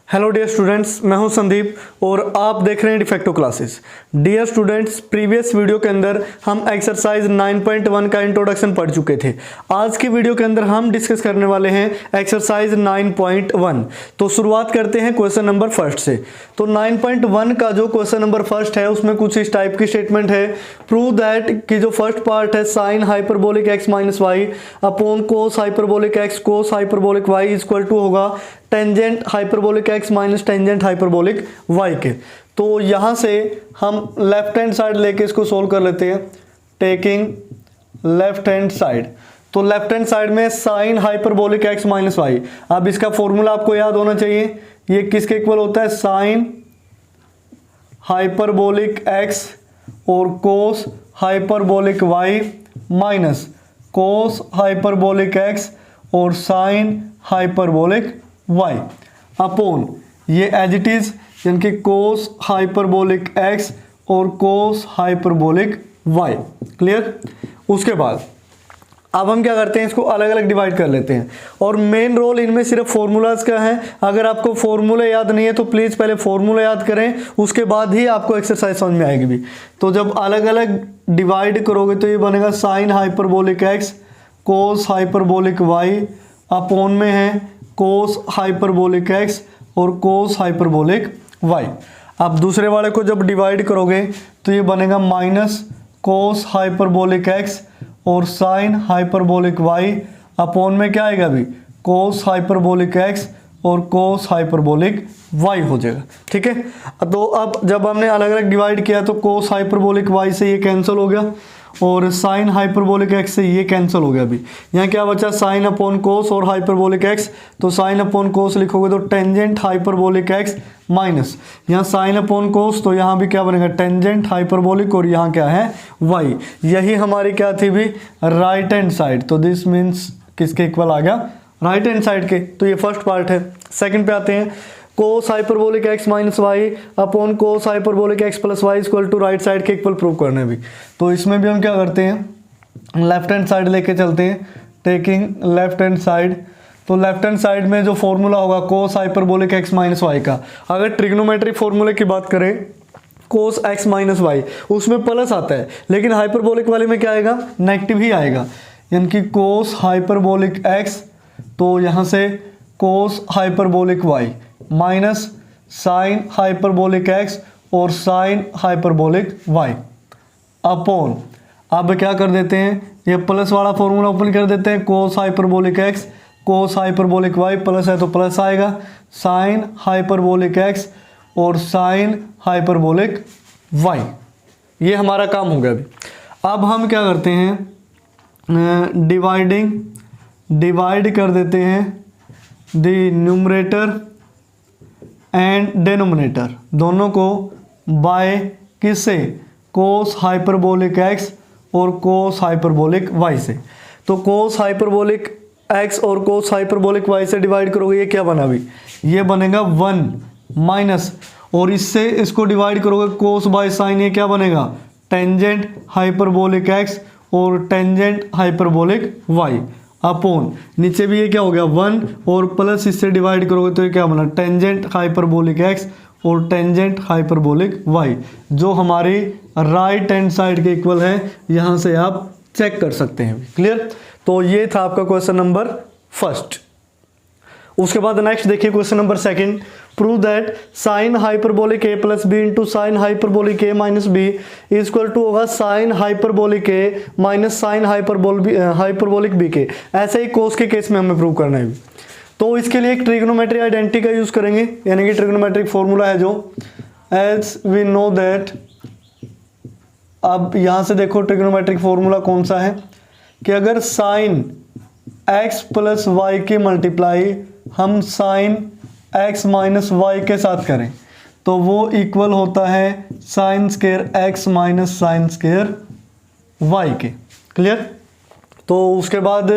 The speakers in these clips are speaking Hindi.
हेलो डियर स्टूडेंट्स, मैं हूं संदीप और आप देख रहे हैं Defacto Classes. Dear students, previous video के अंदर हम एक्सरसाइज 9.1 का इंट्रोडक्शन पढ़ चुके थे। आज की वीडियो के अंदर हम डिस्कस करने वाले हैं एक्सरसाइज 9.1। तो शुरुआत करते हैं क्वेश्चन नंबर फर्स्ट से। तो 9.1 का जो क्वेश्चन नंबर फर्स्ट है उसमें कुछ इस टाइप की स्टेटमेंट है। प्रूव दैट कि जो फर्स्ट पार्ट है sine hyperbolic x minus y upon cos hyperbolic x cos hyperbolic y equal to होगा tangent hyperbolic x minus tangent hyperbolic y के। तो यहाँ से हम लेफ्ट हैंड साइड लेके इसको सोल्व कर लेते हैं। टेकिंग लेफ्ट हैंड साइड, तो लेफ्ट हैंड साइड में sine hyperbolic x minus y. अब इसका फॉर्मूला आपको याद होना चाहिए, ये किसके इक्वल होता है? साइन हाइपरबोलिक एक्स और cos hyperbolic y minus cos hyperbolic x और साइन हाइपरबोलिक वाई अपॉन ये एज इट इज, यानी कि कोस हाइपरबोलिक एक्स और कोस हाइपरबोलिक वाई। क्लियर? उसके बाद अब हम क्या करते हैं, इसको अलग अलग डिवाइड कर लेते हैं और मेन रोल इनमें सिर्फ फॉर्मूलाज का है। अगर आपको फॉर्मूले याद नहीं है तो प्लीज़ पहले फॉर्मूला याद करें, उसके बाद ही आपको एक्सरसाइज समझ में आएगी भी। तो जब अलग अलग डिवाइड करोगे तो ये बनेगा sign hyperbolic x cos hyperbolic y upon में है कोस हाइपरबोलिक एक्स और कोस हाइपरबोलिक वाई। अब दूसरे वाले को जब डिवाइड करोगे तो ये बनेगा माइनस कोस हाइपरबोलिक एक्स और साइन हाइपरबोलिक वाई अपॉन में क्या आएगा अभी? कोस हाइपरबोलिक एक्स और कोस हाइपरबोलिक वाई हो जाएगा। ठीक है, तो अब जब हमने अलग अलग डिवाइड किया तो कोस हाइपरबोलिक वाई से ये कैंसिल हो गया और साइन हाइपरबोलिक एक्स से ये कैंसिल हो गया। अभी यहाँ क्या बचा? साइन अपॉन कोस और हाइपरबोलिक एक्स। तो साइन अपॉन कोस लिखोगे तो टेंजेंट हाइपरबोलिक एक्स माइनस यहाँ साइन अपॉन कोस, तो यहाँ भी क्या बनेगा? टेंजेंट हाइपरबोलिक और यहाँ क्या है? वाई। यही हमारी क्या थी भी? Right hand side. तो दिस मीन्स किसके इक्वल आ गया? राइट हैंड साइड के। तो ये फर्स्ट पार्ट है। सेकंड पे आते हैं, cos hyperbolic x minus y upon cos hyperbolic x plus y equal to right side के इक्वल प्रूव करना है भी। तो इसमें भी हम क्या करते हैं, लेफ्ट हैंड साइड लेके चलते हैं। टेकिंग लेफ्ट हैंड साइड, तो लेफ्ट हैंड साइड में जो फॉर्मूला होगा कोस हाइपरबोलिक एक्स माइनस वाई का, अगर ट्रिग्नोमेट्रिक फॉर्मूले की बात करें कोस एक्स माइनस वाई उसमें प्लस आता है, लेकिन हाइपरबोलिक वाले में क्या आएगा? नेगेटिव ही आएगा, यानी कि कोस हाइपरबोलिक एक्स, तो यहाँ से cos hyperbolic y minus sine hyperbolic x और साइन हाइपरबोलिक वाई अपॉन, अब क्या कर देते हैं, ये प्लस वाला फॉर्मूला ओपन कर देते हैं। Cos hyperbolic x cos hyperbolic Y plus है तो प्लस आएगा, साइन हाइपरबोलिक एक्स और साइन हाइपरबोलिक वाई। ये हमारा काम हो गया अभी। अब हम क्या करते हैं, डिवाइड कर देते हैं द न्यूमरेटर एंड डेनोमिनेटर दोनों को बाय किससे? कोस हाइपरबोलिक एक्स और कोस हाइपरबोलिक वाई से। तो कोस हाइपरबोलिक एक्स और कोस हाइपरबोलिक वाई से डिवाइड करोगे, ये क्या बना अभी? ये बनेगा 1 माइनस, और इससे इसको डिवाइड करोगे कोस बाय साइन, ये क्या बनेगा? टेंजेंट हाइपरबोलिक एक्स और टेंजेंट हाइपरबोलिक वाई अपॉन, नीचे भी ये क्या हो गया? 1 और प्लस इससे डिवाइड करोगे तो ये क्या बना? टेंजेंट हाइपरबोलिक एक्स और टेंजेंट हाइपरबोलिक वाई, जो हमारी राइट हैंड साइड के इक्वल है। यहाँ से आप चेक कर सकते हैं। क्लियर? तो ये था आपका क्वेश्चन नंबर फर्स्ट। उसके बाद नेक्स्ट देखिए question number second. Prove that sine hyperbolic a plus b into sine hyperbolic a minus b equal to होगा sine hyperbolic a minus sine hyperbolic b के। ऐसे ही कोस के केस में हमें प्रूव करना है। तो इसके लिए एक ट्रिग्नोमेट्री आइडेंटिटी का यूज करेंगे, यानी कि ट्रिग्नोमेट्रिक फॉर्मूला है जो एज वी नो दैट। अब यहां से देखो ट्रिग्नोमेट्रिक फॉर्मूला कौन सा है कि अगर साइन एक्स प्लस वाई की मल्टीप्लाई हम साइन एक्स माइनस वाई के साथ करें तो वो इक्वल होता है sine square x minus sine square y के। क्लियर? तो उसके बाद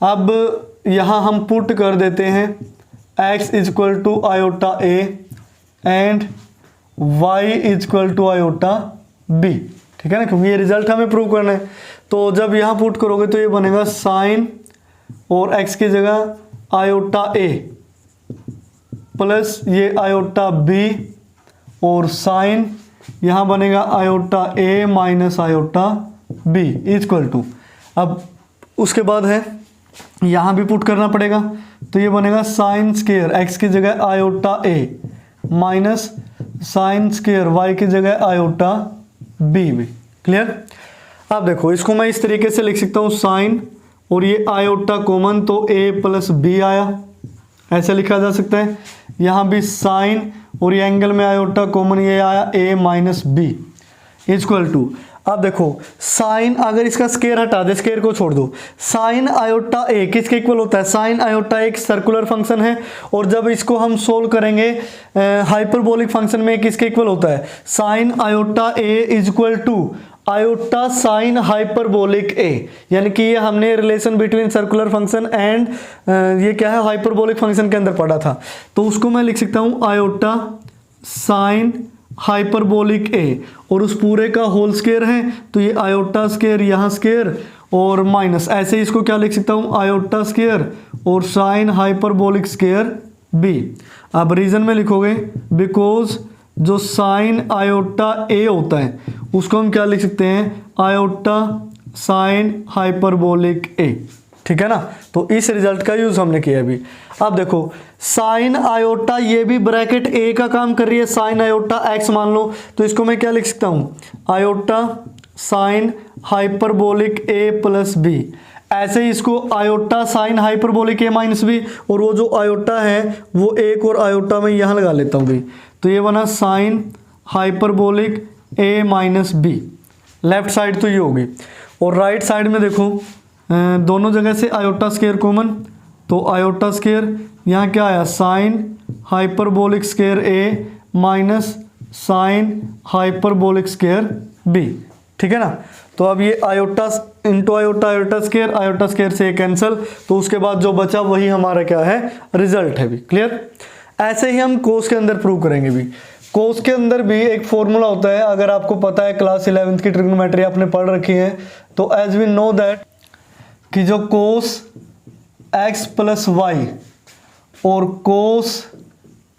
अब यहाँ हम पुट कर देते हैं x equal to iota a and y equal to iota b. ठीक है ना, क्योंकि ये रिजल्ट हमें प्रूव करना है। तो जब यहाँ पुट करोगे तो ये बनेगा साइन और x की जगह आयोटा ए प्लस ये आयोटा बी और साइन यहाँ बनेगा iota a minus iota b equal to, अब उसके बाद है यहाँ भी पुट करना पड़ेगा, तो ये बनेगा साइन स्क्वायर एक्स की जगह iota a minus sine square y की जगह आयोटा बी में। क्लियर? अब देखो इसको मैं इस तरीके से लिख सकता हूँ साइन और ये आयोटा कॉमन तो ए प्लस बी आया, ऐसे लिखा जा सकता है। यहाँ भी साइन और ये एंगल में आयोटा कॉमन ये आया ए माइनस बी इक्वल टू, अब देखो साइन अगर इसका स्केयर हटा दे, स्केयर को छोड़ दो, साइन आयोटा ए किसके इक्वल होता है? साइन आयोटा एक सर्कुलर फंक्शन है और जब इसको हम सोल्व करेंगे हाइपरबोलिक फंक्शन में किसके इक्वल होता है? Sine iota a is equal to iota sine hyperbolic a, यानी कि ये हमने relation between circular function and ये क्या है हाइपरबोलिक फंक्शन के अंदर पढ़ा था, तो उसको मैं लिख सकता हूँ आयोटा साइन हाइपरबोलिक ए और उस पूरे का होल स्क्वायर है, तो ये आयोटा स्क्वायर यहाँ स्क्वायर और माइनस, ऐसे इसको क्या लिख सकता हूँ आयोटा स्क्वायर और साइन हाइपरबोलिक स्क्वायर बी। अब रीजन में लिखोगे बिकॉज जो साइन आयोटा ए होता है उसको हम क्या लिख सकते हैं? आयोटा साइन हाइपरबोलिक ए। ठीक है ना, तो इस रिजल्ट का यूज हमने किया अभी। अब देखो साइन आयोटा ये भी ब्रैकेट ए का काम कर रही है, साइन आयोटा एक्स मान लो, तो इसको मैं क्या लिख सकता हूँ? Iota sine hyperbolic a plus B. ऐसे ही इसको iota sine hyperbolic a minus b, और वो जो आयोटा है वो एक और आयोटा में यहाँ लगा लेता हूँ भाई, तो ये बना sign hyperbolic a minus B. Left side तो ये होगी, और राइट साइड में देखो दोनों जगह से आयोटा स्क्वायर कॉमन, तो आयोटा स्क्वायर यहाँ क्या आया? Sine hyperbolic square a minus sine hyperbolic square b. ठीक है ना, तो अब ये iota into iota, iota square से कैंसिल, तो उसके बाद जो बचा वही हमारा क्या है? रिजल्ट है भी। क्लियर? ऐसे ही हम कोस के अंदर प्रूव करेंगे भी। कोस के अंदर भी एक फॉर्मूला होता है, अगर आपको पता है क्लास 11th की ट्रिग्नोमेट्री आपने पढ़ रखी है, तो एज वी नो दैट कि जो कोस एक्स प्लस वाई और कोस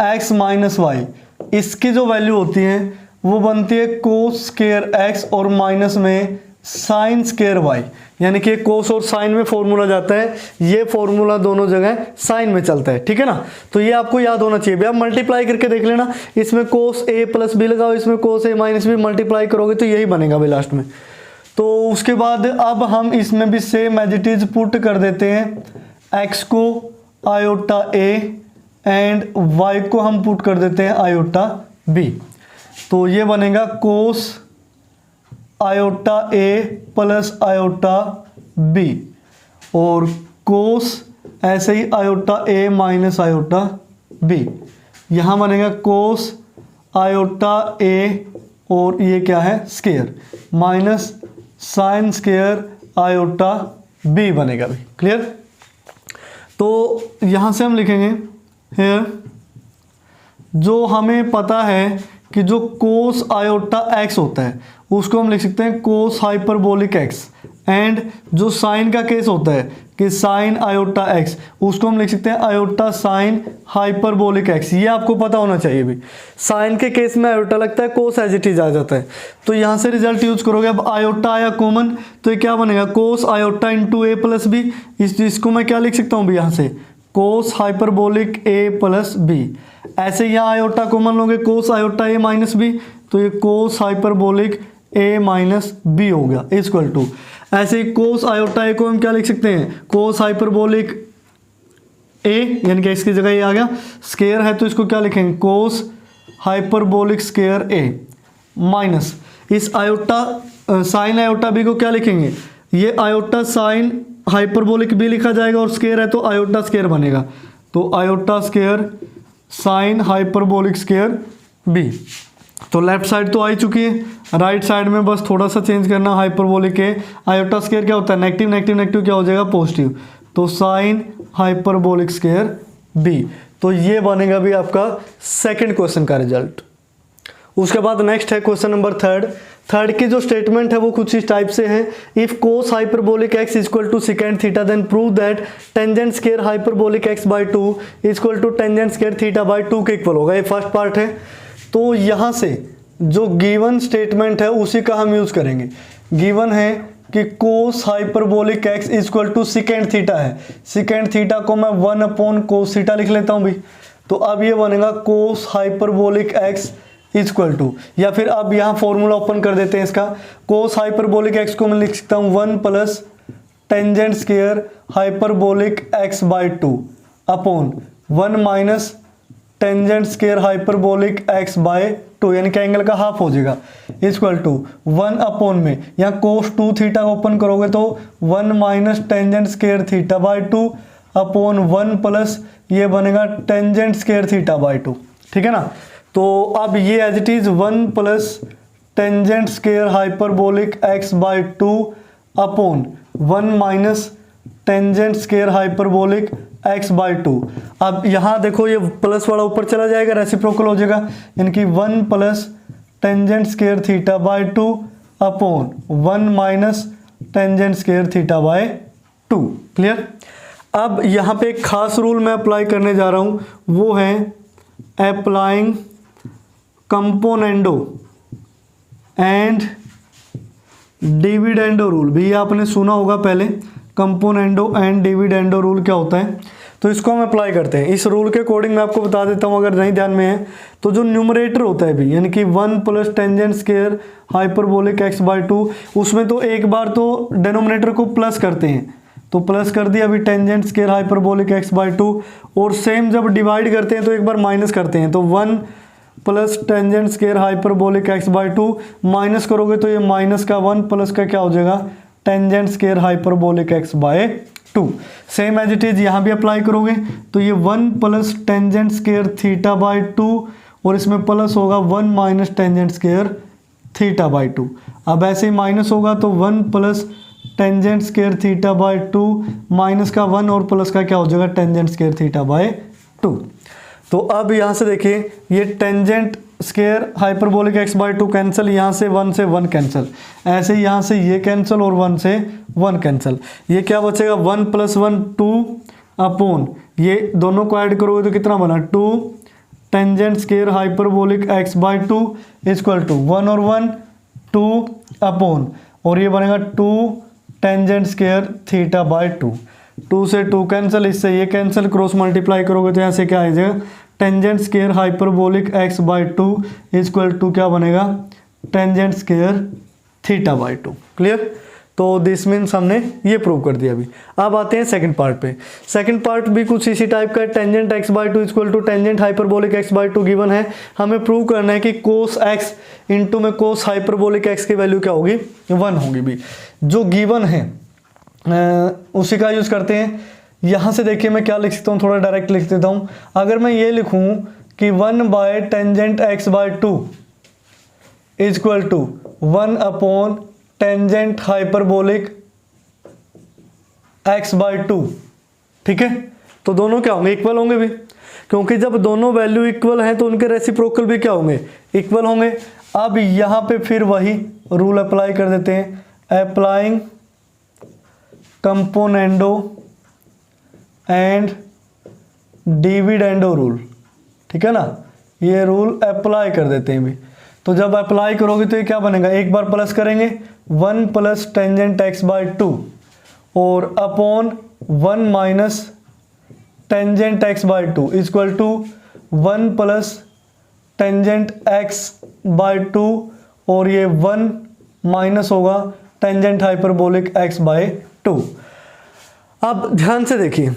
एक्स माइनस वाई, इसकी जो वैल्यू होती है वो बनती है कोस स्क्वायर एक्स और माइनस में साइन स्क्वायर वाई, यानी कि कोस और साइन में फॉर्मूला जाता है, ये फॉर्मूला दोनों जगह साइन में चलता है। ठीक है ना, तो ये आपको याद होना चाहिए। आप मल्टीप्लाई करके देख लेना, इसमें कोस ए प्लस बी लगाओ, इसमें कोस ए माइनस बी, मल्टीप्लाई करोगे तो यही बनेगा भाई लास्ट में। तो उसके बाद अब हम इसमें भी same as it is put कर देते हैं, एक्स को आयोटा ए एंड वाई को हम पुट कर देते हैं आयोटा बी, तो ये बनेगा cos iota a plus iota b, और कोस ऐसे ही iota a minus iota b. यहाँ बनेगा कोस आयोटा ए और ये क्या है? Square minus sine square iota b बनेगा भाई। क्लियर? तो यहाँ से हम लिखेंगे हेयर, जो हमें पता है कि जो कोस आयोटा एक्स होता है उसको हम लिख सकते हैं कोस हाइपरबोलिक एक्स, एंड जो साइन का केस होता है कि साइन आयोटा एक्स, उसको हम लिख सकते हैं आयोटा साइन हाइपरबोलिक एक्स। ये आपको पता होना चाहिए भी। साइन के केस में आयोटा लगता है, कोस एज इट इज आ जाता है, तो यहाँ से रिजल्ट यूज करोगे। अब आयोटा आया कॉमन, तो ये क्या बनेगा? कोस आयोटा इंटू ए प्लस बी। इसको मैं क्या लिख सकता हूँ भी यहाँ से? Cos hyperbolic a plus B. ऐसे यहाँ आयोटा कॉमन लोगे, कोस आयोटा ए माइनस बी, तो ये cos hyperbolic a minus B हो गया इक्वल टू, ऐसे ही कोस आयोटा ए को हम क्या लिख सकते हैं? कोस हाइपरबोलिक ए, यानी कि इसकी जगह ये आ गया, स्क्वायर है तो इसको क्या लिखेंगे? Cos hyperbolic square a minus इस आयोटा साइन आयोटा बी को क्या लिखेंगे? ये आयोटा साइन हाइपरबोलिक बी लिखा जाएगा, और स्क्वायर है तो आयोटा स्क्वायर बनेगा, तो iota square sine hyperbolic square b. तो लेफ्ट साइड तो आ ही चुकी है, राइट साइड में बस थोड़ा सा चेंज करना, हाइपरबोलिक है, आयोटा स्क्वायर क्या होता है? नेगेटिव नेगेटिव नेगेटिव क्या हो जाएगा? पॉजिटिव, तो साइन हाइपरबोलिक स्क्वायर बी। तो ये बनेगा भी आपका सेकंड क्वेश्चन का रिजल्ट। उसके बाद नेक्स्ट है क्वेश्चन नंबर थर्ड की जो स्टेटमेंट है वो कुछ इस टाइप से है, if cos hyperbolic x equal to second theta then prove that tangent square hyperbolic x by two equal to tangent square theta by two के इक्वल होगा। ये फर्स्ट पार्ट है। तो यहाँ से जो गिवन स्टेटमेंट है उसी का हम यूज करेंगे। गिवन है कि cos hyperbolic x equal to second theta है, सेकेंड थीटा को मैं 1 कोस थीटा लिख लेता हूँ भी। तो अब ये बनेगा cos hyperbolic x equal to, या फिर अब यहाँ फॉर्मूला ओपन कर देते हैं इसका। कोस हाइपरबोलिक एक्स को मैं लिख सकता हूँ 1 plus tangent square hyperbolic x by to upon 1 minus tangent square hyperbolic x by to, यानी कि एंगल का हाफ हो जाएगा, इक्वल टू 1 अपॉन में यहाँ कोस 2 थीटा ओपन करोगे तो 1 minus tangent square theta by two upon 1 plus ये बनेगा tangent square theta by two. ठीक है ना। तो अब ये as it is 1 plus tangent square hyperbolic x by two upon 1 minus tangent square hyperbolic x by two. अब यहाँ देखो ये प्लस वाला ऊपर चला जाएगा, रेसिप्रोकल हो जाएगा, यानी कि 1 plus tangent square theta by to upon 1 minus tangent square theta by to. Clear. अब यहाँ पे एक खास रूल मैं अप्लाई करने जा रहा हूँ, वो है applying componendo and dividendo rule. भी आपने सुना होगा पहले, कंपोनेंडो एंड डिविडेंडो रूल क्या होता है। तो इसको हम अप्लाई करते हैं। इस रूल के अकॉर्डिंग मैं आपको बता देता हूँ अगर नहीं ध्यान में है तो, जो न्यूमरेटर होता है भी, यानी कि 1 plus tangent square hyperbolic x by to, उसमें तो एक बार तो डेनोमिनेटर को प्लस करते हैं, तो प्लस कर दिया अभी tangent square hyperbolic x by to, और सेम जब डिवाइड करते हैं तो एक बार माइनस करते हैं, तो 1 plus tangent square hyperbolic x by to minus करोगे तो ये माइनस का 1 प्लस का क्या हो जाएगा tangent square hyperbolic x by two. Same as it is यहाँ भी अप्लाई करोगे तो ये 1 plus tangent square theta by two, और इसमें प्लस होगा 1 minus tangent square theta by two. अब ऐसे ही माइनस होगा तो 1 plus tangent square theta by two minus का 1 और प्लस का क्या हो जाएगा tangent square theta by two. तो अब यहाँ से देखिए ये tangent square hyperbolic x by to cancel, यहाँ से 1 कैंसिल, ऐसे ही यहाँ से ये कैंसिल और 1 से 1 कैंसिल। ये क्या बचेगा 1 प्लस 1 2 अपॉन ये दोनों को ऐड करोगे तो कितना बना 2 tangent square hyperbolic x by two equal to 1 और 1 2 अपॉन, और ये बनेगा 2 tangent square theta by two. 2 से 2 कैंसिल, इससे ये कैंसिल, क्रॉस मल्टीप्लाई करोगे तो यहाँ से क्या आ जाएगा tangent square hyperbolic x by two equal to क्या बनेगा tangent square theta by two. Clear. तो दिस मीन्स हमने ये प्रूव कर दिया। अभी अब आते हैं सेकंड पार्ट पे। सेकंड पार्ट भी कुछ इसी टाइप का है, tangent x by two equal to tangent hyperbolic x by two given है। हमें प्रूव करना है कि कोस एक्स इंटू में कोस हाइपरबोलिक एक्स की वैल्यू क्या होगी 1 होगी। भी जो गिवन है उसी का यूज करते हैं। यहाँ से देखिए मैं क्या लिख सकता हूँ, थोड़ा डायरेक्ट लिख देता हूँ। अगर मैं ये लिखूँ कि 1 by tangent x by two equal to 1 upon tangent hyperbolic x by two, ठीक है, तो दोनों क्या होंगे इक्वल होंगे भी, क्योंकि जब दोनों वैल्यू इक्वल हैं तो उनके रेसिप्रोकल भी क्या होंगे इक्वल होंगे। अब यहाँ पे फिर वही रूल अप्लाई कर देते हैं, applying componendo and dividendo rule. ठीक है ना, ये रूल अप्लाई कर देते हैं भी। तो जब अप्लाई करोगे तो ये क्या बनेगा, एक बार प्लस करेंगे 1 plus tangent x by two और upon 1 minus tangent x by two equal to 1 plus tangent x by two और ये 1 माइनस होगा tangent hyperbolic x by two. अब ध्यान से देखिए,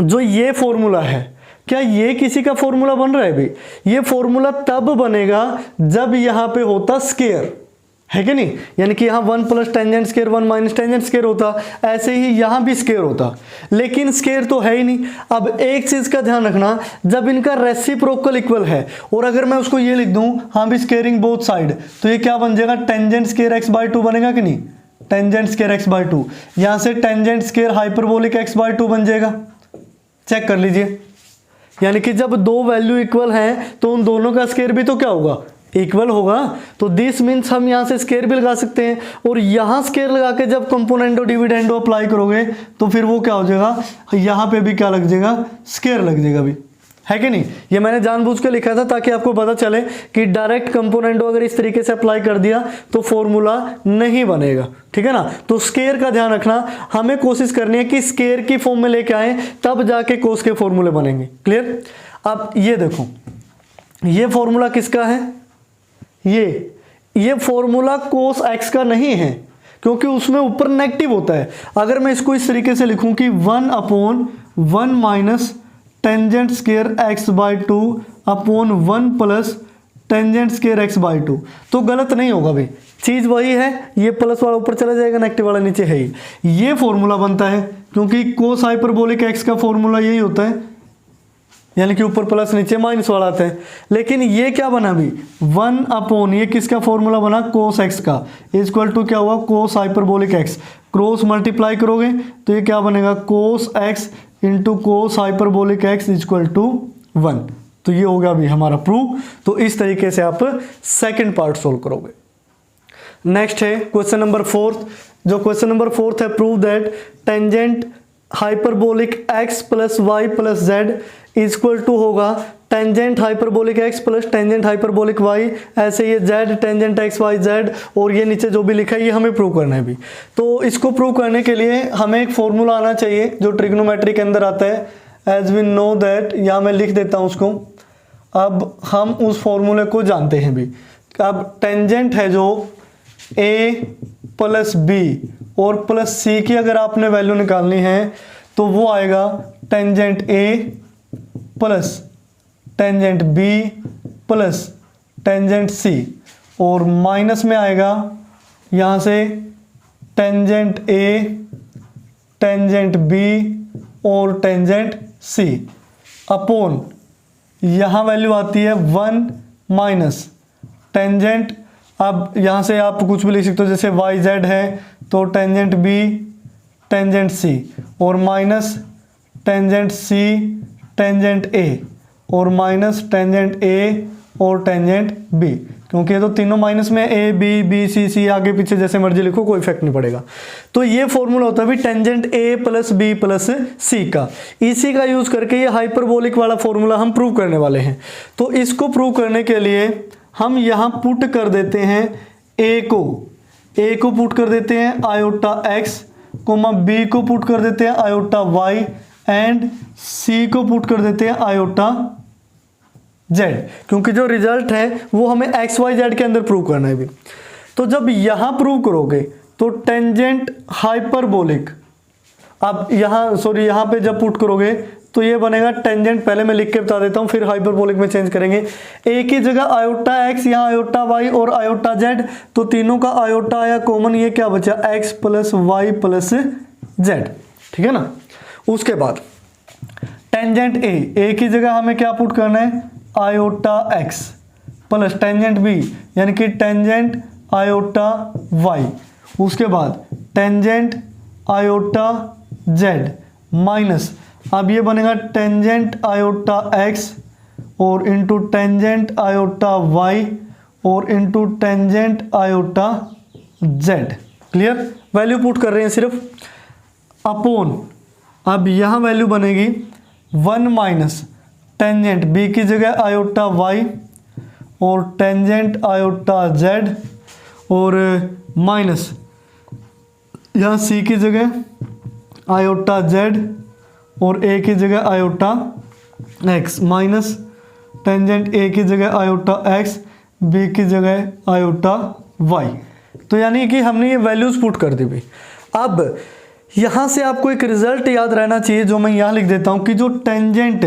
जो ये फॉर्मूला है क्या ये किसी का फॉर्मूला बन रहा है भी? ये फॉर्मूला तब बनेगा जब यहां पे होता स्केयर, है कि नहीं, यानी कि यहाँ 1 plus tangent square 1 minus tangent square होता, ऐसे ही यहाँ भी स्केयर होता, लेकिन स्केयर तो है ही नहीं। अब एक चीज का ध्यान रखना, जब इनका रेसिप्रोकल इक्वल है और अगर मैं उसको ये लिख दूं हाँ भी स्केयरिंग बोथ साइड, तो ये क्या बन जाएगा tangent square x by to बनेगा कि नहीं, tangent square x by to. यहां से tangent square hyperbolic x by to बन जाएगा, चेक कर लीजिए। यानी कि जब दो वैल्यू इक्वल हैं तो उन दोनों का स्केयर भी तो क्या होगा इक्वल होगा तो दिस मीन्स हम यहाँ से स्केयर भी लगा सकते हैं, और यहाँ स्केयर लगा के जब कंपोनेंडो डिविडेंडो अप्लाई करोगे तो फिर वो क्या हो जाएगा, यहाँ पे भी क्या लग जाएगा, स्केयर लग जाएगा भी, है कि नहीं। ये मैंने जानबूझ के लिखा था ताकि आपको पता चले कि डायरेक्ट कंपोनेंडो अगर इस तरीके से अप्लाई कर दिया तो फॉर्मूला नहीं बनेगा, ठीक है ना। तो स्केयर का ध्यान रखना, हमें कोशिश करनी है कि स्केयर की फॉर्म में लेके आए, तब जाके कोस के फॉर्मूले बनेंगे। क्लियर। अब ये देखो, ये फॉर्मूला किसका है, ये फॉर्मूला कोस एक्स का नहीं है, क्योंकि उसमें ऊपर नेगेटिव होता है। अगर मैं इसको इस तरीके से लिखूं कि 1/1 minus tangent square x by 2 upon 1 plus tangent square x by 2, तो गलत नहीं होगा भाई, चीज़ वही है, ये प्लस वाला ऊपर चला जाएगा, नेगेटिव वाला नीचे है ही। ये फॉर्मूला बनता है क्योंकि कोस हाइपरबोलिक x का फॉर्मूला यही होता है, यानी कि ऊपर प्लस नीचे माइनस वाला आता है। लेकिन ये क्या बना अभी, 1 अपॉन, ये किसका फॉर्मूला बना, कोस x का, इक्वल टू क्या हुआ, cos hyperbolic x, cross multiply करोगे तो ये क्या बनेगा, cos x into cos hyperbolic x equal to 1। तो ये हो गया अभी हमारा प्रूव। तो इस तरीके से आप सेकंड पार्ट सोल्व करोगे। नेक्स्ट है क्वेश्चन नंबर 4। जो क्वेश्चन नंबर 4 है, prove that tangent hyperbolic x plus y plus z equal to होगा tangent hyperbolic x plus tangent hyperbolic y, ऐसे ये z tangent x y z, और ये नीचे जो भी लिखा है ये हमें प्रूव करना है भी। तो इसको प्रूव करने के लिए हमें एक फॉर्मूला आना चाहिए जो ट्रिग्नोमेट्री के अंदर आता है। एज वी नो दैट, यहाँ मैं लिख देता हूँ उसको। अब हम उस फॉर्मूले को जानते हैं भी। अब टेंजेंट है जो a प्लस बी और प्लस c की अगर आपने वैल्यू निकालनी है तो वो आएगा tangent a plus tangent b plus tangent c, और माइनस में आएगा यहाँ से टेंजेंट a, टेंजेंट b और टेंजेंट c, अपॉन यहाँ वैल्यू आती है 1 माइनस टेंजेंट, अब यहाँ से आप कुछ भी लिख सकते हो, जैसे वाई जेड है तो टेंजेंट b टेंजेंट c, और minus tangent c tangent a, और माइनस टेंजेंट a और टेंजेंट b, क्योंकि ये तो तीनों माइनस में, a b b c c आगे पीछे जैसे मर्जी लिखो, कोई इफेक्ट नहीं पड़ेगा। तो ये फॉर्मूला होता है भी tangent a plus b plus c का। इसी का यूज करके ये हाइपरबोलिक वाला फॉर्मूला हम प्रूव करने वाले हैं। तो इसको प्रूव करने के लिए हम यहाँ पुट कर देते हैं a को पुट कर देते हैं आयोटा x, b को पुट कर देते हैं आयोटा y, एंड c को पुट कर देते हैं आयोटा z, क्योंकि जो रिजल्ट है वो हमें एक्स वाई जेड के अंदर प्रूव करना है भी। तो जब यहां प्रूव करोगे तो टेंजेंट हाइपरबोलिक, अब यहां पे जब पुट करोगे तो ये बनेगा टेंजेंट, पहले मैं लिख के बता देता हूं फिर हाइपरबोलिक में चेंज करेंगे। एक ही जगह आयोटा x, यहाँ आयोटा y और आयोटा z, तो तीनों का आयोटा आया कॉमन, ये क्या बचा, x plus y plus z, ठीक है ना। उसके बाद टेंजेंट a की जगह हमें क्या पुट करना है, iota x plus tangent b यानी कि टेंजेंट आयोटा y, उसके बाद टेंजेंट आयोटा z माइनस, अब ये बनेगा टेंजेंट आयोटा x और इंटू टेंजेंट आयोटा y और into tangent iota z। Clear. Value put कर रहे हैं सिर्फ, अपॉन, अब यहाँ वैल्यू बनेगी 1 माइनस टेंजेंट b की जगह आयोटा y और टेंजेंट आयोटा z, और माइनस यहाँ c की जगह आयोटा z और a की जगह iota x, minus tangent a की जगह आयोटा x, b की जगह आयोटा y। तो यानी कि हमने ये वैल्यूज पुट कर दी भाई। अब यहाँ से आपको एक रिजल्ट याद रहना चाहिए जो मैं यहाँ लिख देता हूँ कि जो टेंजेंट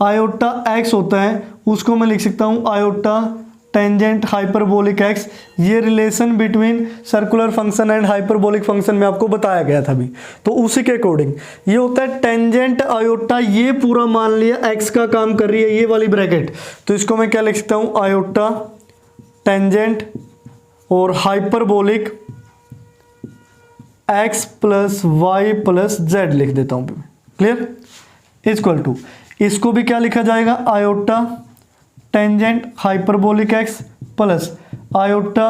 आयोटा x होता है उसको मैं लिख सकता हूँ आयोटा टेंजेंट हाइपरबोलिक x। ये relation between circular function and hyperbolic function में आपको बताया गया था भी, तो उसी के अकॉर्डिंग ये होता है टेंजेंट आयोटा, ये पूरा मान लिया x का काम कर रही है ये वाली ब्रैकेट, तो इसको मैं क्या लिख सकता हूँ, आयोटा टेंजेंट और hyperbolic x plus y plus zed लिख देता हूँ। क्लियर। इक्वल टू, इसको भी क्या लिखा जाएगा, iota tangent hyperbolic x plus iota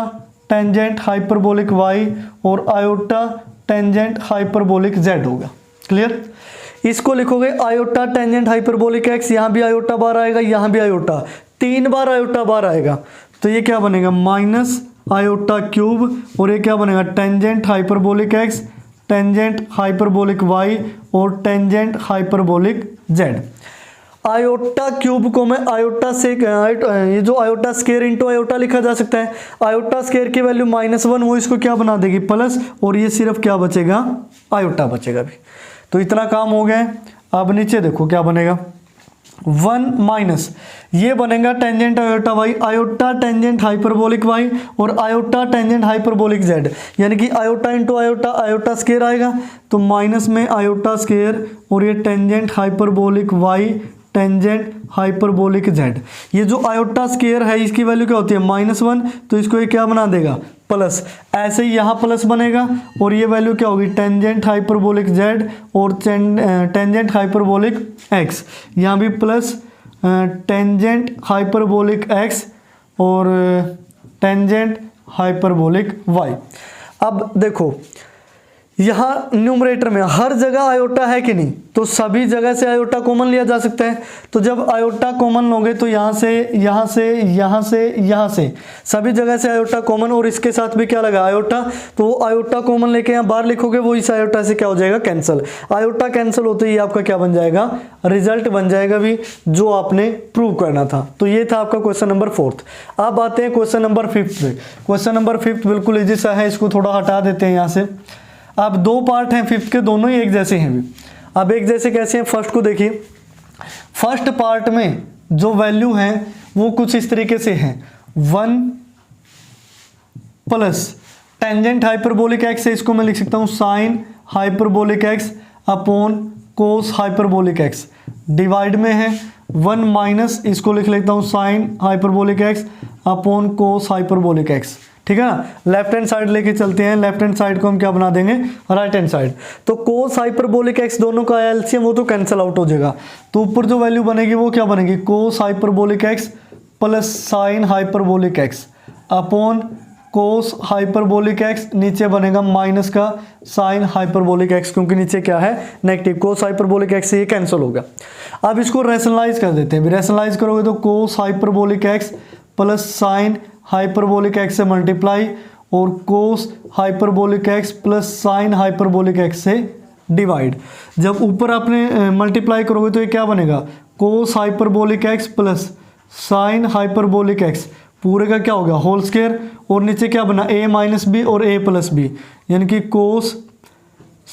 tangent hyperbolic y और आयोटा टेंजेंट हाइपरबोलिक z होगा। क्लियर? इसको लिखोगे आयोटा टेंजेंट हाइपरबोलिक x, यहाँ भी आयोटा बार आएगा, यहाँ भी आयोटा, 3 बार आयोटा बार आएगा, तो ये क्या बनेगा माइनस आयोटा क्यूब, और ये क्या बनेगा tangent hyperbolic x, tangent hyperbolic y और tangent hyperbolic z। Iota cube को मैं आयोटा से ये जो आयोटा स्केयर इंटू आयोटा लिखा जा सकता है। आयोटा स्केयर की वैल्यू -1, वो इसको क्या बना देगी प्लस, और ये सिर्फ क्या बचेगा आयोटा बचेगा भी। तो इतना काम हो गया है। अब नीचे देखो क्या बनेगा 1 माइनस ये बनेगा tangent iota y, iota tangent hyperbolic y और आयोटा टेंजेंट हाइपरबोलिक z, यानी कि iota into iota, iota square आएगा तो माइनस में आयोटा स्केयर और ये tangent hyperbolic y tangent hyperbolic z। ये जो आयोटा स्केयर है इसकी वैल्यू क्या होती है -1, तो इसको ये क्या बना देगा प्लस, ऐसे ही यहाँ प्लस बनेगा और ये वैल्यू क्या होगी टेंजेंट हाइपरबोलिक z और टेंजेंट हाइपरबोलिक x, यहाँ भी प्लस टेंजेंट हाइपरबोलिक x और टेंजेंट हाइपरबोलिक y। अब देखो यहाँ न्यूमरेटर में हर जगह आयोटा है कि नहीं, तो सभी जगह से आयोटा कॉमन लिया जा सकता है। तो जब आयोटा कॉमन लोगे तो यहाँ से यहाँ से यहाँ से यहाँ से सभी जगह से आयोटा कॉमन, और इसके साथ भी क्या लगा आयोटा, तो वो आयोटा कॉमन लेके यहाँ बाहर लिखोगे, वो इस आयोटा से क्या हो जाएगा कैंसिल। आयोटा कैंसिल होते ही आपका क्या बन जाएगा रिजल्ट बन जाएगा भी जो आपने प्रूव करना था। तो ये था आपका क्वेश्चन नंबर 4। अब आते हैं क्वेश्चन नंबर 5 पे। क्वेश्चन नंबर 5 बिल्कुल इजी सा है, इसको थोड़ा हटा देते हैं यहाँ से। अब 2 पार्ट हैं 5 के, दोनों ही एक जैसे हैं भी। अब एक जैसे कैसे हैं, फर्स्ट को देखिए। फर्स्ट पार्ट में जो वैल्यू है वो कुछ इस तरीके से है 1 प्लस टेंजेंट हाइपरबोलिक x है, इसको मैं लिख सकता हूँ sign hyperbolic x upon cos hyperbolic x, divide में है 1 माइनस इसको लिख लेता हूँ sign hyperbolic x upon cos hyperbolic x। ठीक है ना, लेफ्ट हैंड साइड लेके चलते हैं, लेफ्ट हैंड साइड को हम क्या बना देंगे राइट हैंड साइड। तो कोस हाइपरबोलिक x दोनों का एलसीएम वो तो कैंसिल आउट हो जाएगा, तो ऊपर जो वैल्यू बनेगी वो क्या बनेगी cos hyperbolic x plus sine hyperbolic x upon cos hyperbolic x, नीचे बनेगा माइनस का साइन हाइपरबोलिक x, क्योंकि नीचे क्या है नेगेटिव, कोस हाइपरबोलिक x से ये कैंसिल होगा। अब इसको रैशनलाइज कर देते हैं, रैशनलाइज करोगे तो cos hyperbolic x plus sine hyperbolic x से मल्टीप्लाई और cos hyperbolic x plus sine hyperbolic x से डिवाइड। जब ऊपर आपने मल्टीप्लाई करोगे तो ये क्या बनेगा cos hyperbolic x plus sine hyperbolic x, पूरे का क्या हो गया होल स्क्वायर, और नीचे क्या बना a माइनस बी और a प्लस बी, यानी कि cos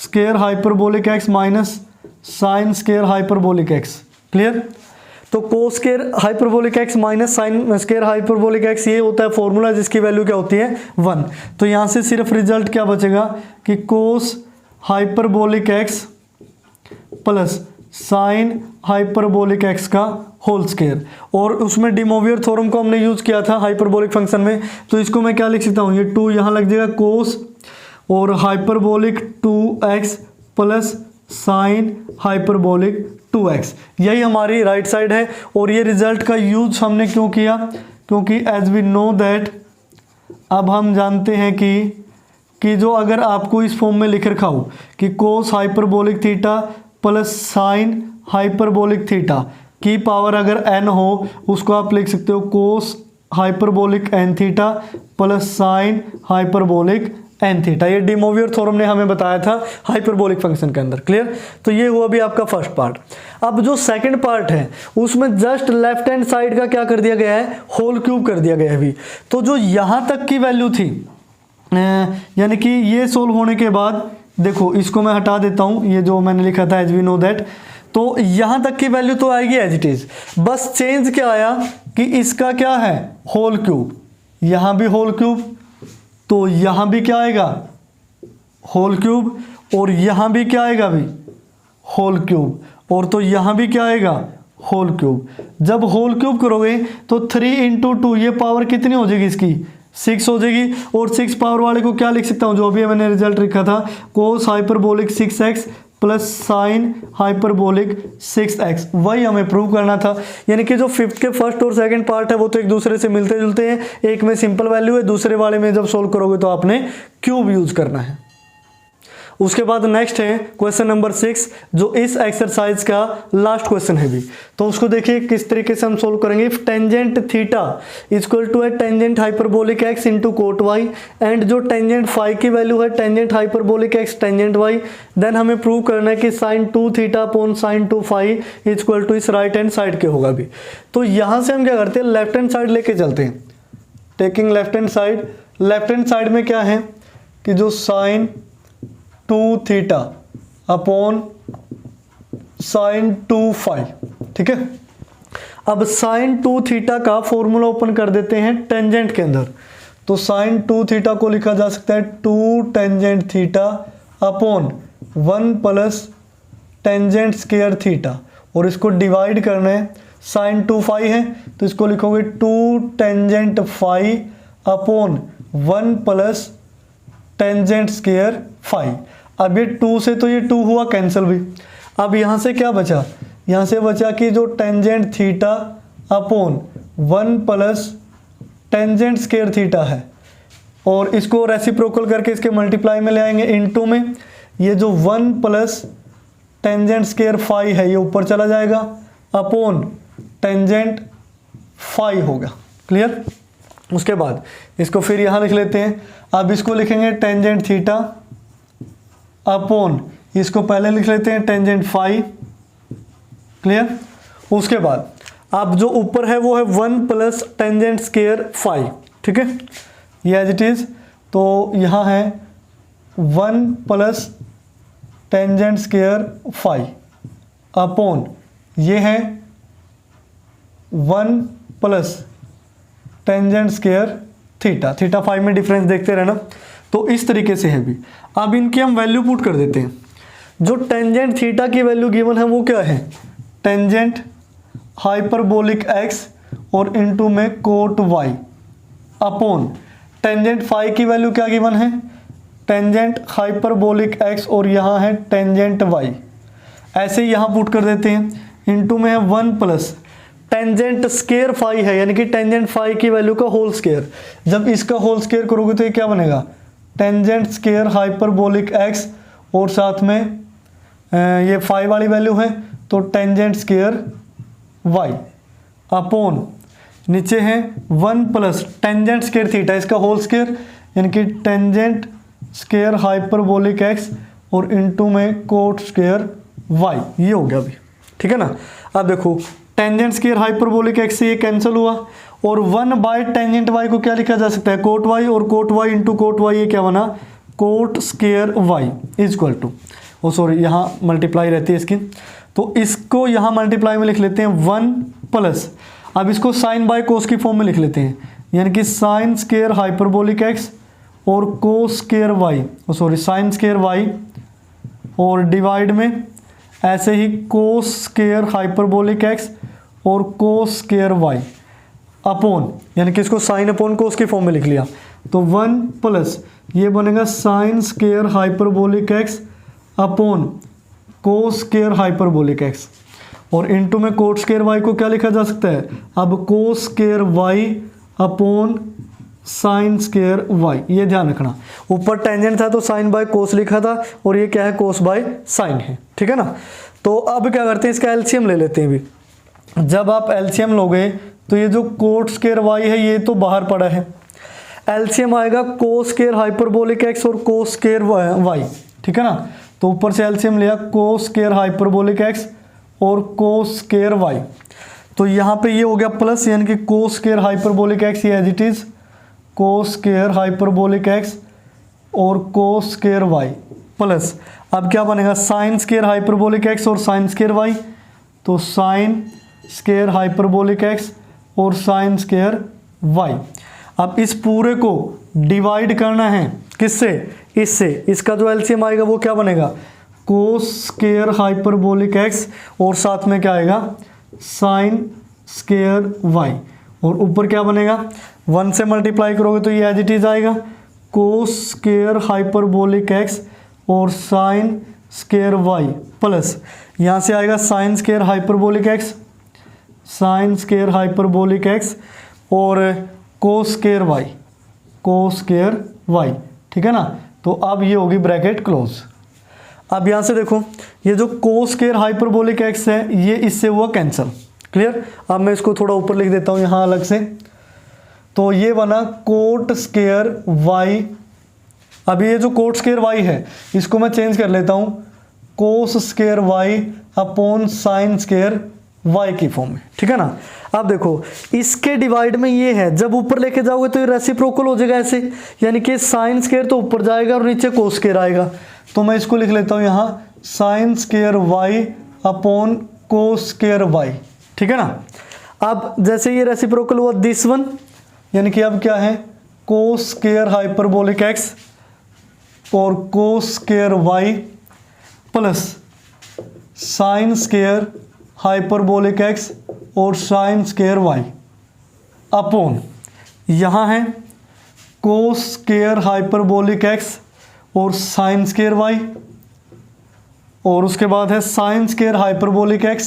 square hyperbolic x minus sine square hyperbolic x। Clear? तो cos square hyperbolic x minus sine square hyperbolic x, ये होता है फॉर्मूला जिसकी वैल्यू क्या होती है 1। तो यहाँ से सिर्फ रिजल्ट क्या बचेगा कि cos hyperbolic x plus sine hyperbolic x का होल स्क्वायर, और उसमें डिमोवियर थ्योरम को हमने यूज किया था हाइपरबोलिक फंक्शन में, तो इसको मैं क्या लिख सकता हूँ, ये 2 यहाँ लग जाएगा कोस और hyperbolic 2x plus sine hyperbolic 2x, यही हमारी राइट साइड है। और ये रिजल्ट का यूज हमने क्यों किया, क्योंकि एज वी नो दैट, अब हम जानते हैं कि जो अगर आपको इस फॉर्म में लिख रखा हो कि cos hyperbolic theta plus sine hyperbolic theta की पावर अगर n हो, उसको आप लिख सकते हो cos hyperbolic n theta plus sine hyperbolic n theta. ये डिमोवियर थ्योरम ने हमें बताया था हाइपरबोलिक फंक्शन के अंदर। क्लियर? तो ये हुआ भी आपका फर्स्ट पार्ट। अब जो सेकंड पार्ट है उसमें जस्ट लेफ्ट हैंड साइड का क्या कर दिया गया है होल क्यूब कर दिया गया है अभी। तो जो यहाँ तक की वैल्यू थी, यानी कि ये सोल्व होने के बाद देखो इसको मैं हटा देता हूँ, ये जो मैंने लिखा था एज वी नो दैट, तो यहाँ तक की वैल्यू तो आएगी एज इट इज, बस चेंज क्या आया कि इसका क्या है होल क्यूब, यहाँ भी होल क्यूब, तो यहाँ भी क्या आएगा होल क्यूब, और यहाँ भी क्या आएगा भी होल क्यूब, और तो यहाँ भी क्या आएगा होल क्यूब। जब होल क्यूब करोगे तो 3 × 2 ये पावर कितनी हो जाएगी इसकी 6 हो जाएगी, और 6 पावर वाले को क्या लिख सकता हूँ जो भी मैंने रिजल्ट लिखा था cos hyperbolic 6x plus sine hyperbolic 6x, वही हमें प्रूव करना था। यानी कि जो फिफ्थ के फर्स्ट और सेकंड पार्ट है वो तो एक दूसरे से मिलते जुलते हैं, एक में सिंपल वैल्यू है, दूसरे वाले में जब सोल्व करोगे तो आपने क्यूब यूज करना है। उसके बाद नेक्स्ट है क्वेश्चन नंबर 6, जो इस एक्सरसाइज का लास्ट क्वेश्चन है भी। तो उसको देखिए किस तरीके से हम सोल्व करेंगे। If tangent theta equal to है tangent hyperbolic x into cot y, and जो टेंजेंट फाई की वैल्यू है tangent hyperbolic x tangent y, then हमें प्रूव करना है कि sine 2 theta upon sine 2 phi equal to इस राइट हैंड साइड के होगा भी। तो यहाँ से हम क्या करते हैं, लेफ्ट हैंड साइड लेके चलते हैं। Taking left hand side, left hand side में क्या है कि जो sine 2 theta upon sine 2 phi, ठीक है। अब साइन 2 थीटा का फॉर्मूला ओपन कर देते हैं टेंजेंट के अंदर। तो साइन 2 थीटा को लिखा जा सकता है 2 tangent theta upon 1 plus tangent square theta, और इसको डिवाइड करना है। साइन 2 फाई है तो इसको लिखोगे 2 tangent phi upon 1 plus tangent square phi. अब ये 2 से तो ये 2 हुआ कैंसिल भी। अब यहाँ से क्या बचा, यहाँ से बचा कि जो tangent theta upon 1 plus tangent square theta है, और इसको रेसिप्रोकल करके इसके मल्टीप्लाई में ले आएंगे इनटू में। ये जो 1 प्लस टेंजेंट स्क्वायर फाई है ये ऊपर चला जाएगा अपॉन टेंजेंट फाई होगा। क्लियर। उसके बाद इसको फिर यहाँ लिख लेते हैं। अब इसको लिखेंगे टेंजेंट थीटा अपॉन, इसको पहले लिख लेते हैं टेंजेंट फाई। क्लियर। उसके बाद अब जो ऊपर है वो है 1 प्लस टेंजेंट स्क्वायर फाई, ठीक है, ये एज इट इज। तो यहाँ है 1 plus tangent square phi upon ये है 1 plus tangent square theta. Theta phi में डिफरेंस देखते रहना। तो इस तरीके से है भी। अब इनकी हम वैल्यू पुट कर देते हैं। जो टेंजेंट थीटा की वैल्यू गिवन है वो क्या है, टेंजेंट हाइपरबोलिक एक्स और इनटू में cot y upon tangent phi की वैल्यू क्या गिवन है, टेंजेंट हाइपरबोलिक एक्स और यहाँ है टेंजेंट वाई। ऐसे ही यहाँ पुट कर देते हैं। इनटू में है 1 प्लस टेंजेंट स्क्वायर फाई है, यानी कि टेंजेंट फाई की वैल्यू का होल स्क्वायर। जब इसका होल स्क्वायर करोगे तो ये क्या बनेगा, टेंजेंट स्क्वायर हाइपरबोलिक एक्स और साथ में ये फाई वाली वैल्यू है तो टेंजेंट स्क्वायर वाई अपॉन नीचे है 1 प्लस टेंजेंट स्क्वायर थीटा, इसका होल स्क्वायर, यानी कि टेंजेंट स्क्वायर हाइपरबोलिक एक्स और इनटू में कोट स्क्वायर वाई। ये हो गया अभी, ठीक है ना। अब देखो टेंजेंट स्क्वायर हाइपरबोलिक एक्स से ये कैंसिल हुआ, और 1 बाय टेंजेंट वाई को क्या लिखा जा सकता है, कोट वाई, और cot y into cot y ये क्या बना, cot square y equal to, oh sorry यहाँ मल्टीप्लाई रहती है इसकी, तो इसको यहाँ मल्टीप्लाई में लिख लेते हैं 1 प्लस, अब इसको साइन बाय कोस की फॉर्म में लिख लेते हैं, यानी कि साइन स्क्वायर हाइपरबोलिक एक्स और कोस स्क्वायर वाई, ओ सॉरी साइन स्क्वायर वाई, और डिवाइड में ऐसे ही कोस स्क्वायर हाइपरबोलिक एक्स और कोस स्क्वायर वाई अपॉन, यानी कि इसको साइन अपॉन कोस की फॉर्म में लिख लिया, तो 1 प्लस ये बनेगा sine square hyperbolic x upon cos square hyperbolic x, और इनटू में कोट स्क्वायर वाई को क्या लिखा जा सकता है, अब cos square y upon sine square y. ये ध्यान रखना, ऊपर टेंजेंट था तो साइन बाय कोस लिखा था, और ये क्या है, कोस बाय साइन है, ठीक है ना। तो अब क्या करते हैं, इसका एलसीएम ले लेते हैं भी। जब आप एलसीएम लोगे तो ये जो कोट स्क्वायर वाई है ये तो बाहर पड़ा है, एलसीएम आएगा कोस स्क्वायर हाइपरबोलिक एक्स और कोस स्क्वायर वाई, ठीक है ना। तो ऊपर से एलसीएम लिया कोस स्क्वायर हाइपरबोलिक एक्स और कोस स्क्वायर वाई, तो यहाँ पे ये हो गया प्लस, यानी कि कोस स्क्वायर हाइपरबोलिक एक्स ये as it is cos square hyperbolic x और कोस स्क्वायर वाई प्लस, अब क्या बनेगा साइन स्क्वायर हाइपरबोलिक एक्स और साइन स्क्वायर वाई, तो साइन स्क्वायर हाइपरबोलिक एक्स और साइन स्क्वायर वाई। अब इस पूरे को डिवाइड करना है किससे, इससे, इसका जो एलसीएम आएगा वो क्या बनेगा, कोस स्क्वायर हाइपरबोलिक एक्स और साथ में क्या आएगा साइन स्क्वायर वाई, और ऊपर क्या बनेगा 1 से मल्टीप्लाई करोगे तो ये एज इट इज आएगा कोस स्क्वायर हाइपरबोलिक एक्स और साइन स्क्वायर वाई प्लस यहाँ से आएगा sine square hyperbolic x, sine square hyperbolic x और cos square y, cos square y. ठीक है ना। तो अब ये होगी ब्रैकेट क्लोज। अब यहाँ से देखो ये जो कोस स्क्वायर हाइपरबोलिक एक्स है ये इससे हुआ कैंसिल। क्लियर। अब मैं इसको थोड़ा ऊपर लिख देता हूँ यहाँ अलग से। तो ये बना कोट स्क्वायर वाई। अब ये जो कोट स्क्वायर वाई है इसको मैं चेंज कर लेता हूँ cos square y upon sine square y की फॉर्म में। ठीक है ना। अब देखो इसके डिवाइड में ये है, जब ऊपर लेके जाओगे तो ये रेसिप्रोकल हो जाएगा ऐसे, यानी कि साइन स्क्वायर तो ऊपर जाएगा और नीचे कोस स्क्वायर आएगा। तो मैं इसको लिख लेता हूँ यहाँ sine square y upon cos square y. ठीक है ना। अब जैसे ये रेसिप्रोकल हुआ दिस वन, यानी कि अब क्या है कोस स्क्वायर हाइपरबोलिक एक्स और cos square y plus sine square hyperbolic x और साइन स्क्वायर वाई अपॉन यहाँ है कोस स्क्वायर हाइपरबोलिक एक्स और साइन स्क्वायर वाई, और उसके बाद है sine square hyperbolic x,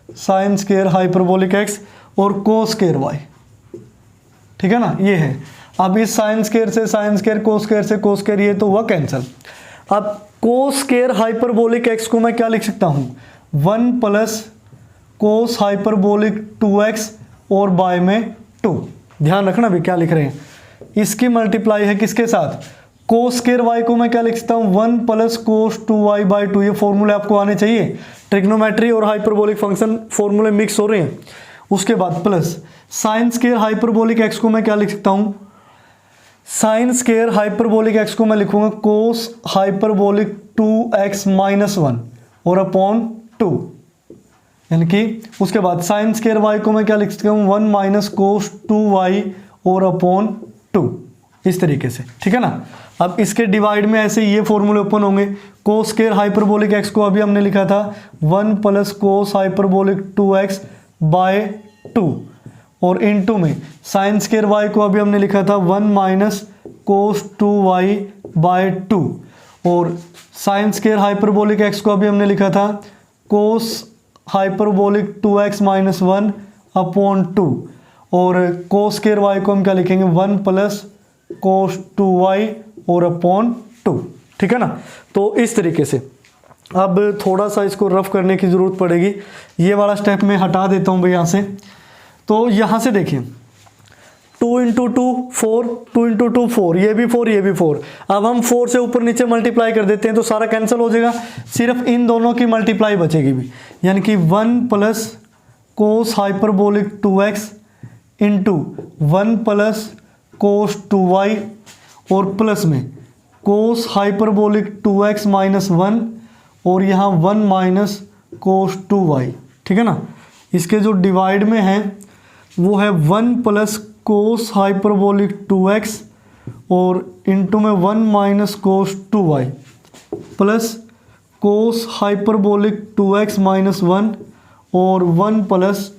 sine square hyperbolic x और कोस स्क्वायर वाई। ठीक है ना। ये है। अब इस साइन स्क्वायर से साइन स्क्वायर, कोस स्क्वायर से कोस स्क्वायर, ये तो हुआ कैंसिल। अब कोस स्क्वायर हाइपरबोलिक एक्स को मैं क्या लिख सकता हूँ 1 प्लस कोस हाइपरबोलिक 2x और बाय में 2। ध्यान रखना भी क्या लिख रहे हैं, इसकी मल्टीप्लाई है किसके साथ, कोस स्क्वायर वाई को मैं क्या लिख सकता हूँ 1 प्लस कोस 2y बाई 2। ये फॉर्मूले आपको आने चाहिए, ट्रिग्नोमेट्री और हाइपरबोलिक फंक्शन फॉर्मूले मिक्स हो रहे हैं। उसके बाद plus sine square hyperbolic x को मैं क्या लिख सकता हूँ, साइन स्क्वायर हाइपरबोलिक एक्स को मैं लिखूंगा कोस हाइपरबोलिक 2x माइनस 1 और अपॉन 2, यानी कि उसके बाद साइन स्क्वायर वाई को मैं क्या लिख सकता हूँ 1 माइनस कोस 2y और अपॉन 2, इस तरीके से। ठीक है ना। अब इसके डिवाइड में ऐसे ये फॉर्मूले ओपन होंगे। कोस स्क्वायर हाइपरबोलिक एक्स को अभी हमने लिखा था 1 plus cos hyperbolic 2x bye 2, और इनटू में साइन स्क्वायर वाई को अभी हमने लिखा था 1 माइनस कोस 2y बाय 2, और साइन स्क्वायर हाइपरबोलिक एक्स को अभी हमने लिखा था cos hyperbolic 2x minus 1 upon 2, और कोस स्क्वायर वाई को हम क्या लिखेंगे 1 प्लस कोस 2y और अपॉन 2। ठीक है ना। तो इस तरीके से अब थोड़ा सा इसको रफ करने की ज़रूरत पड़ेगी। ये वाला स्टेप मैं हटा देता हूँ भाई यहाँ से। तो यहाँ से देखिए 2 इंटू 2 4, 2 इंटू 2 4, ये भी 4 ये भी 4। अब हम 4 से ऊपर नीचे मल्टीप्लाई कर देते हैं तो सारा कैंसिल हो जाएगा, सिर्फ इन दोनों की मल्टीप्लाई बचेगी भी, यानी कि 1 plus cos hyperbolic 2x into 1 plus cos 2y और प्लस में कोस हाइपरबोलिक 2x माइनस 1 और यहाँ 1 माइनस कोस 2y। ठीक है ना। इसके जो डिवाइड में है वो है 1 प्लस कोस हाइपरबोलिक 2x और इंटू में 1 minus cos 2y plus cos hyperbolic 2x minus 1 और 1 प्लस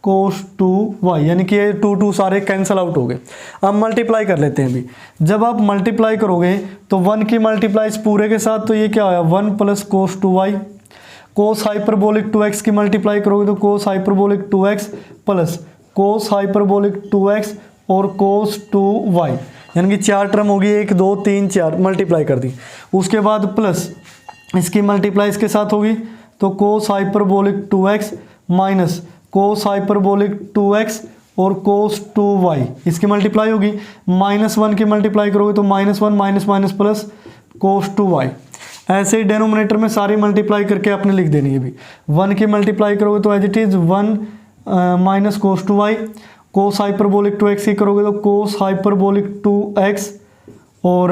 कोस 2y, यानी कि ये 2 सारे कैंसिल आउट हो गए। अब मल्टीप्लाई कर लेते हैं अभी। जब आप मल्टीप्लाई करोगे तो 1 की मल्टीप्लाई इस पूरे के साथ, तो ये क्या आया 1 plus cos 2y, cos hyperbolic 2x की मल्टीप्लाई करोगे तो cos hyperbolic 2x plus cos hyperbolic 2x और कोस 2y, यानी कि 4 टर्म होगी, 1 2 3 4 मल्टीप्लाई कर दी। उसके बाद प्लस इसकी मल्टीप्लाई इसके साथ होगी तो cos hyperbolic 2x minus cos hyperbolic 2x और कोस 2y, इसकी मल्टीप्लाई होगी। -1 की मल्टीप्लाई करोगे तो -1 minus minus plus cos 2y। ऐसे ही डेनोमिनेटर में सारी मल्टीप्लाई करके आपने लिख देनी है भी। 1 की मल्टीप्लाई करोगे तो as it is 1 minus cos 2y, cos hyperbolic 2x की करोगे तो कोस हाइपरबोलिक 2x और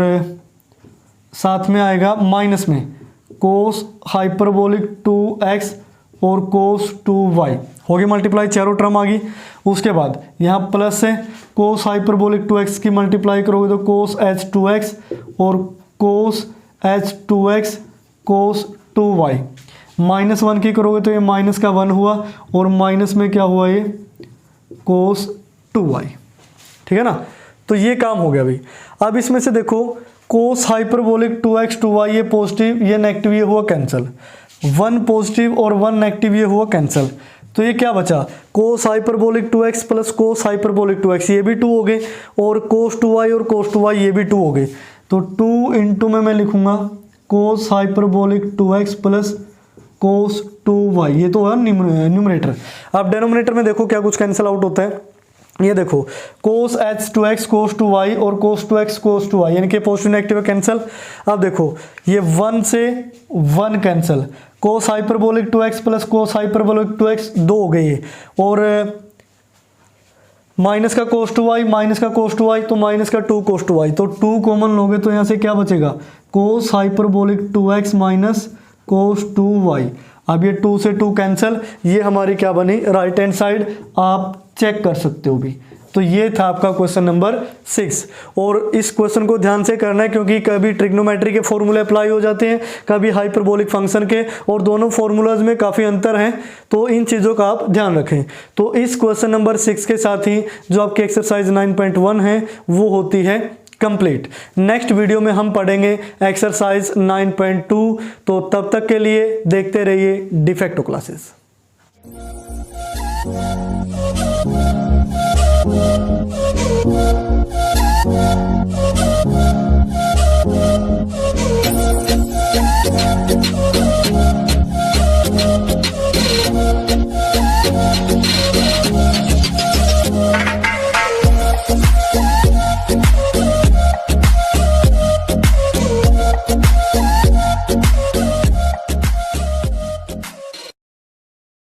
साथ में आएगा माइनस में कोस हाइपरबोलिक 2x और कोस 2y, होगी मल्टीप्लाई, चारों टर्म आ गई। उसके बाद यहाँ प्लस है कोस हाइपरबोलिक 2x की मल्टीप्लाई करोगे तो कोस h2x और कोस h2x कोस 2y। -1 की करोगे तो ये माइनस का 1 हुआ और माइनस में क्या हुआ ये कोस 2y। ठीक है ना। तो ये काम हो गया भाई। अब इसमें से देखो कोस हाइपरबोलिक 2x 2y ये पॉजिटिव ये नेगेटिव ये हुआ कैंसिल, 1 पॉजिटिव और 1 नेगेटिव ये हुआ कैंसिल। तो ये क्या बचा, cos hyperbolic 2x plus cos hyperbolic 2x ये भी 2 हो गए, और कोस 2y और कोस 2y ये भी 2 हो गए। तो 2 इंटू में मैं लिखूंगा कोस हाइपरबोलिक 2x प्लस कोस 2y, ये तो है न्यूमरेटर। अब डेनोमिनेटर में देखो क्या कुछ कैंसिल आउट होता है, ये देखो कोस h 2x कोस 2y और कोस 2x कोस 2y, यानी कि पॉजिटिव नेगेटिव कैंसिल। अब देखो ये 1 से 1 cancel, cos hyperbolic 2x plus cos hyperbolic 2x 2 हो गई है, और माइनस का कोस 2y माइनस का कोस 2y तो माइनस का 2 कोस 2y, तो 2 कॉमन लोगे तो यहाँ से क्या बचेगा, कोस hyperbolic 2x minus cos 2y। अब ये 2 से 2 कैंसिल, ये हमारी क्या बनी राइट हैंड साइड, आप चेक कर सकते हो भी। तो ये था आपका क्वेश्चन नंबर 6, और इस क्वेश्चन को ध्यान से करना है क्योंकि कभी ट्रिग्नोमेट्री के फॉर्मूले अप्लाई हो जाते हैं, कभी हाइपरबोलिक फंक्शन के, और दोनों फॉर्मूलाज में काफ़ी अंतर है, तो इन चीज़ों का आप ध्यान रखें। तो इस क्वेश्चन नंबर 6 के साथ ही जो आपकी एक्सरसाइज 9.1 है वो होती है कंप्लीट। नेक्स्ट वीडियो में हम पढ़ेंगे एक्सरसाइज 9.2, तो तब तक के लिए देखते रहिए डिफेक्टो क्लासेस।